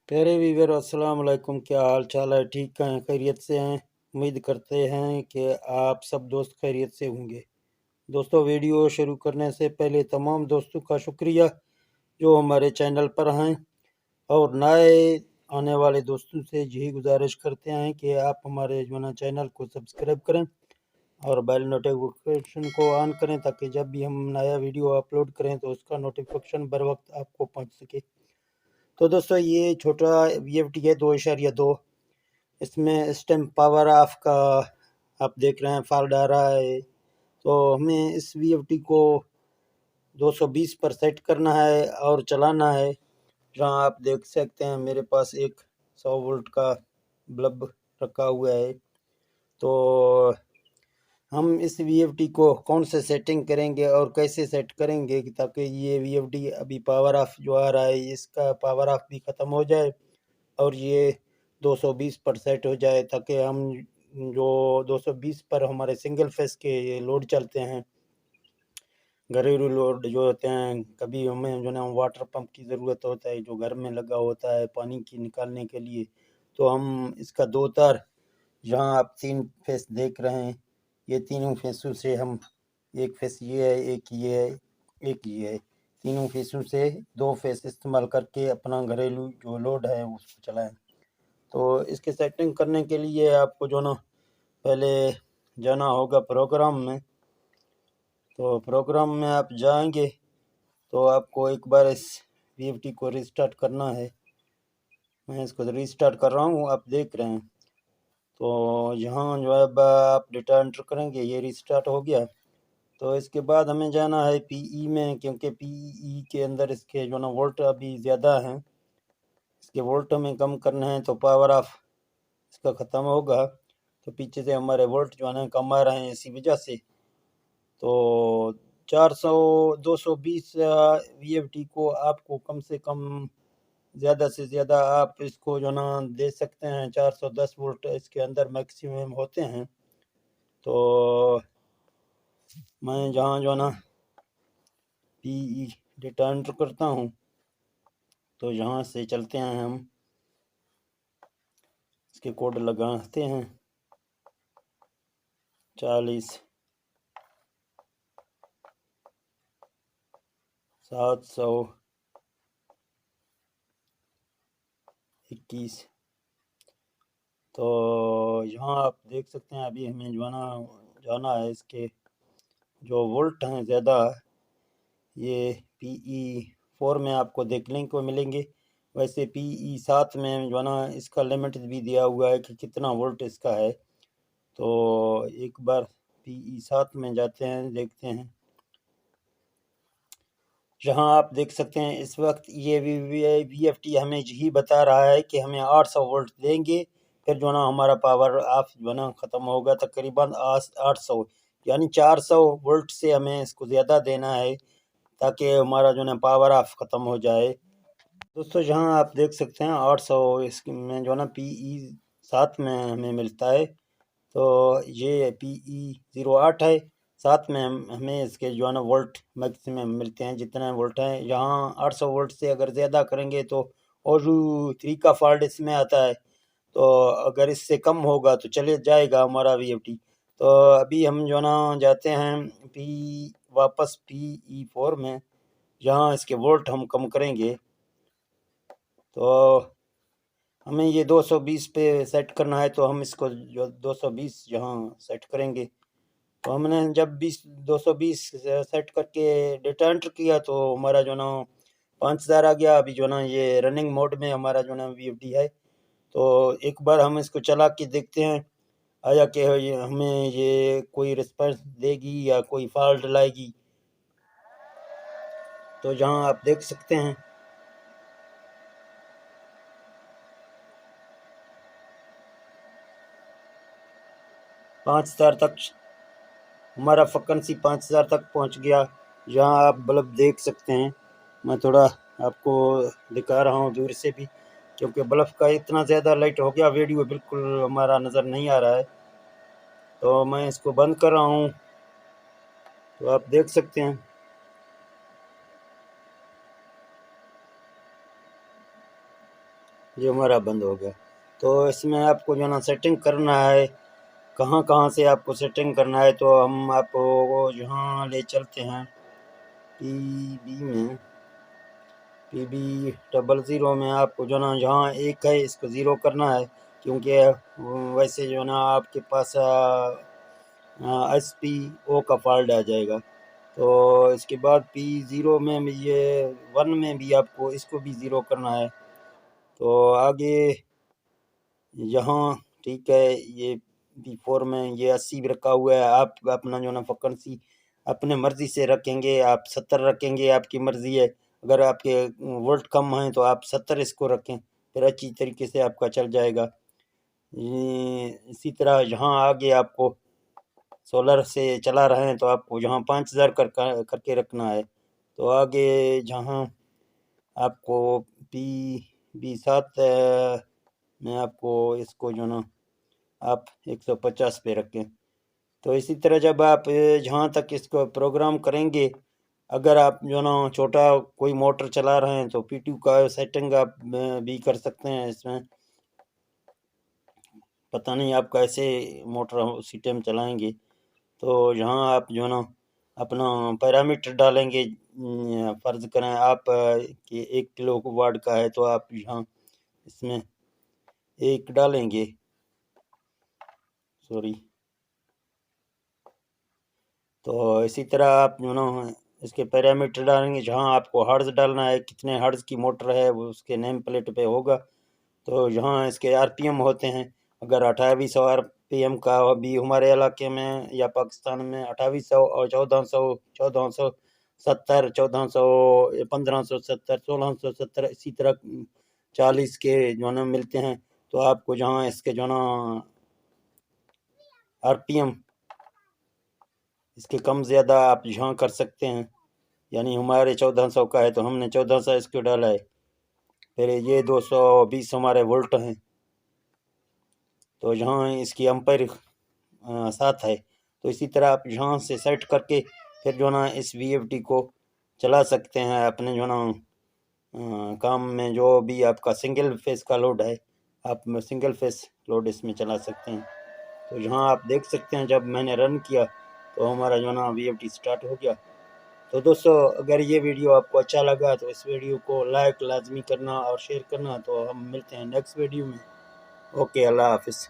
प्यारे वीवर अस्सलाम वालेकुम। क्या हाल चाल है? ठीक हैं? खैरियत से हैं? उम्मीद करते हैं कि आप सब दोस्त खैरियत से होंगे। दोस्तों, वीडियो शुरू करने से पहले तमाम दोस्तों का शुक्रिया जो हमारे चैनल पर हैं, और नए आने वाले दोस्तों से यही गुजारिश करते हैं कि आप हमारे जो ना चैनल को सब्सक्राइब करें और बेल नोटिफिकेशन को ऑन करें, ताकि जब भी हम नया वीडियो अपलोड करें तो उसका नोटिफिकेशन बर वक्त आपको पहुंच सके। तो दोस्तों, ये छोटा VFD है 2.2। इसमें इस टाइम पावर ऑफ का आप देख रहे हैं फॉल्ट आ रहा है। तो हमें इस VFD को 220 पर सेट करना है और चलाना है। जहाँ आप देख सकते हैं मेरे पास एक 100 वोल्ट का बल्ब रखा हुआ है। तो हम इस VFD को कौन से सेटिंग करेंगे और कैसे सेट करेंगे ताकि ये VFD अभी पावर ऑफ जो आ रहा है इसका पावर ऑफ भी ख़त्म हो जाए और ये 220 पर सेट हो जाए, ताकि हम जो 220 पर हमारे सिंगल फेस के ये लोड चलते हैं, घरेलू लोड जो होते हैं, कभी हमें जो ना वाटर पंप की ज़रूरत होता है जो घर में लगा होता है पानी की निकालने के लिए, तो हम इसका दो तार, जहाँ आप 3 फेस देख रहे हैं, ये तीनों फेसों से हम, एक फेस ये है, एक ये है, एक ये है, तीनों फेसों से 2 फेस इस्तेमाल करके अपना घरेलू जो लोड है उसको चलाएं। तो इसके सेटिंग करने के लिए आपको जो ना पहले जाना होगा प्रोग्राम में। तो प्रोग्राम में आप जाएंगे तो आपको एक बार इस VFD को रिस्टार्ट करना है। मैं इसको रिस्टार्ट कर रहा हूँ, आप देख रहे हैं। तो यहाँ जो है अब आप डेटा एंटर करेंगे, ये रिस्टार्ट हो गया। तो इसके बाद हमें जाना है PE में, क्योंकि PE के अंदर इसके जो ना वोल्ट अभी ज़्यादा हैं, इसके वोल्ट हमें कम करना है। तो पावर ऑफ इसका ख़त्म होगा, तो पीछे से हमारे वोल्ट जो है ना कम आ रहे हैं इसी वजह से। तो 400 220 VFD को आपको कम से कम, ज़्यादा से ज़्यादा आप इसको जो ना दे सकते हैं 410 वोल्ट इसके अंदर मैक्सिमम होते हैं। तो मैं जहाँ जो ना PE डेटा एंटर करता हूँ, तो यहाँ से चलते हैं हम, इसके कोड लगाते हैं 40 721। तो यहाँ आप देख सकते हैं अभी हमें जो है ना जाना है, इसके जो वोल्ट हैं ज़्यादा, ये PE4 में आपको देखने को मिलेंगे। वैसे PE7 में जो है ना इसका लिमिट भी दिया हुआ है कि कितना वोल्ट इसका है। तो एक बार PE7 में जाते हैं, देखते हैं। जहाँ आप देख सकते हैं इस वक्त ये VFD हमें यही बता रहा है कि हमें 800 वोल्ट देंगे, फिर जो ना हमारा पावर ऑफ जो ना ख़त्म होगा तकरीबन 800, यानी 400 वोल्ट से हमें इसको ज़्यादा देना है ताकि हमारा जो ना पावर ऑफ ख़त्म हो जाए। दोस्तों, जहाँ आप देख सकते हैं 800 इसमें जो ना PE7 में हमें मिलता है। तो ये PE08 है। साथ में हमें इसके जो है ना वोल्ट मैक्सिमम मिलते हैं, जितने वोल्ट हैं। यहाँ 800 वोल्ट से अगर ज़्यादा करेंगे तो और 3 का फॉल्ट इसमें आता है। तो अगर इससे कम होगा तो चले जाएगा हमारा VFD। तो अभी हम जो ना जाते हैं वापस PE4 में, जहाँ इसके वोल्ट हम कम करेंगे। तो हमें ये 220 पे सेट करना है, तो हम इसको जो 220 यहाँ सेट करेंगे। तो हमने जब 220 सेट करके डेटा एंटर किया तो हमारा जो ना 5000 आ गया। अभी जो ना ये रनिंग मोड में हमारा जो ना VFD है। तो एक बार हम इसको चला के देखते हैं आया कि हमें ये कोई रिस्पॉन्स देगी या कोई फॉल्ट लाएगी। तो जहाँ आप देख सकते हैं 5000 तक हमारा फ्रिक्वेंसी 5000 तक पहुंच गया। यहाँ आप बल्ब देख सकते हैं, मैं थोड़ा आपको दिखा रहा हूँ दूर से भी, क्योंकि बल्ब का इतना ज़्यादा लाइट हो गया, वीडियो बिल्कुल हमारा नज़र नहीं आ रहा है। तो मैं इसको बंद कर रहा हूँ, तो आप देख सकते हैं ये हमारा बंद हो गया। तो इसमें आपको जो ना सेटिंग करना है, कहाँ कहाँ से आपको सेटिंग करना है, तो हम आपको यहाँ ले चलते हैं पीबी में। पीबी 00 में आपको जो ना जहाँ एक है इसको ज़ीरो करना है, क्योंकि वैसे जो ना आपके पास SPO का फॉल्ट आ जाएगा। तो इसके बाद P0 में भी ये 1 में भी आपको इसको भी ज़ीरो करना है। तो आगे यहाँ ठीक है, ये P4 में ये 80 भी रखा हुआ है। आप अपना जो ना फ्रिक्वेंसी अपने मर्ज़ी से रखेंगे, आप 70 रखेंगे, आपकी मर्ज़ी है। अगर आपके वोल्ट कम हैं तो आप 70 इसको रखें, फिर अच्छी तरीके से आपका चल जाएगा। इसी तरह यहाँ आगे आपको सोलर से चला रहे हैं तो आपको जहाँ 5000 करके रखना है। तो आगे जहाँ आपको P7 में आपको इसको जो ना आप 150 पे रखें। तो इसी तरह जब आप जहाँ तक इसको प्रोग्राम करेंगे, अगर आप जो ना छोटा कोई मोटर चला रहे हैं तो P2 का सेटिंग आप भी कर सकते हैं इसमें। पता नहीं आप कैसे मोटर उसी टाइम चलाएंगे। तो यहाँ आप जो ना अपना पैरामीटर डालेंगे। फ़र्ज़ करें आप कि 1 किलो वाट का है तो आप यहाँ इसमें 1 डालेंगे, सॉरी। तो इसी तरह आप जो ना इसके पैरामीटर डालेंगे, जहाँ आपको हर्ट्ज़ डालना है, कितने हर्ट्ज़ की मोटर है वो उसके नेम प्लेट पे होगा। तो यहाँ इसके RPM होते हैं। अगर 2800 RPM का भी हमारे इलाके में या पाकिस्तान में 2800 और 1400, 1470, 1400, 1570, 1670, इसी तरह 40 के जो ना मिलते हैं। तो आपको जहाँ इसके जो ना RPM इसके कम ज़्यादा आप यहाँ कर सकते हैं। यानी हमारे 1400 का है तो हमने 1400 इसको डाला है। फिर ये 220 हमारे वोल्ट हैं, तो यहाँ इसकी एम्पर 7 है। तो इसी तरह आप यहाँ से सेट करके फिर जो ना इस VFD को चला सकते हैं अपने जो ना काम में। जो भी आपका सिंगल फेस का लोड है, आप सिंगल फेस लोड इसमें चला सकते हैं। तो यहाँ आप देख सकते हैं जब मैंने रन किया तो हमारा जो ना VFD स्टार्ट हो गया। तो दोस्तों, अगर ये वीडियो आपको अच्छा लगा तो इस वीडियो को लाइक लाजमी करना और शेयर करना। तो हम मिलते हैं नेक्स्ट वीडियो में। ओके, अल्लाह हाफिज़।